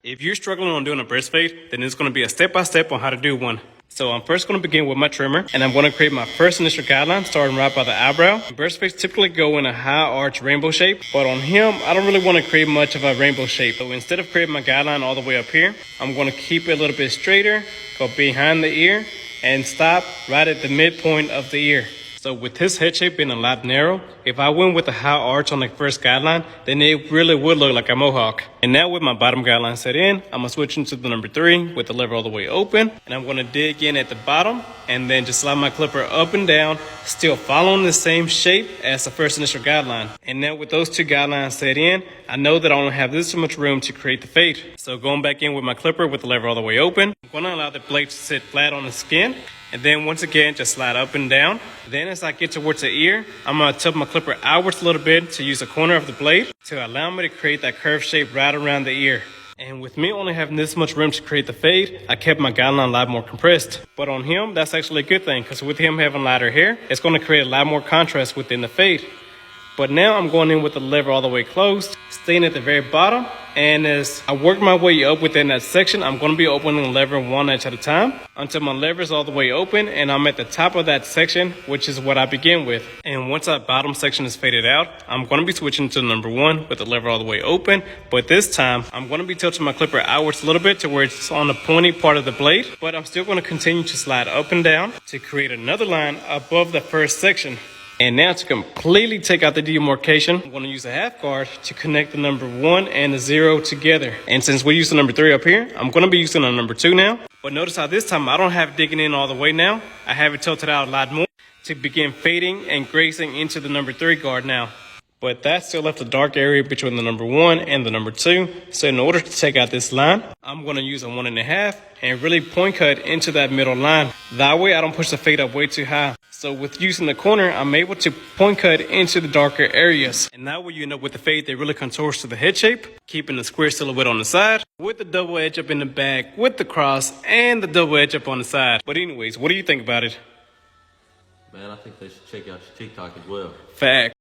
If you're struggling on doing a breast fade, then it's going to be a step-by-step on how to do one. So I'm first going to begin with my trimmer, and I'm going to create my first initial guideline starting right by the eyebrow. Breast fades typically go in a high arch rainbow shape, but on him, I don't really want to create much of a rainbow shape. So instead of creating my guideline all the way up here, I'm going to keep it a little bit straighter, go behind the ear, and stop right at the midpoint of the ear. So with his head shape being a lot narrow, if I went with a high arch on the first guideline, then it really would look like a mohawk. And now with my bottom guideline set in, I'm going to switch into the number 3 with the lever all the way open. And I'm going to dig in at the bottom and then just slide my clipper up and down, still following the same shape as the first initial guideline. And now with those two guidelines set in, I know that I only have this much room to create the fade. So going back in with my clipper with the lever all the way open, I'm going to allow the blade to sit flat on the skin. And then once again, just slide up and down. Then as I get towards the ear, I'm going to tilt my clipper outwards a little bit to use the corner of the blade to allow me to create that curved shape right around the ear. And with me only having this much room to create the fade, I kept my guideline a lot more compressed. But on him, that's actually a good thing, because with him having lighter hair, it's going to create a lot more contrast within the fade. But now I'm going in with the lever all the way closed, staying at the very bottom. And as I work my way up within that section, I'm going to be opening the lever one edge at a time until my lever is all the way open and I'm at the top of that section, which is what I begin with. And once that bottom section is faded out, I'm going to be switching to number 1 with the lever all the way open. But this time, I'm going to be tilting my clipper outwards a little bit to where it's on the pointy part of the blade. But I'm still going to continue to slide up and down to create another line above the first section. And now to completely take out the demarcation, I'm going to use a half guard to connect the number 1 and the 0 together. And since we use the number 3 up here, I'm going to be using the number 2 now. But notice how this time I don't have it digging in all the way now. I have it tilted out a lot more to begin fading and grazing into the number 3 guard now. But that still left a dark area between the number 1 and the number 2. So in order to take out this line, I'm going to use a 1.5 and really point cut into that middle line. That way I don't push the fade up way too high. So with using the corner, I'm able to point cut into the darker areas. And that way you end up with the fade that really contours to the head shape, keeping the square silhouette on the side, with the double edge up in the back, with the cross, and the double edge up on the side. But anyways, what do you think about it? Man, I think they should check out your TikTok as well. Fact.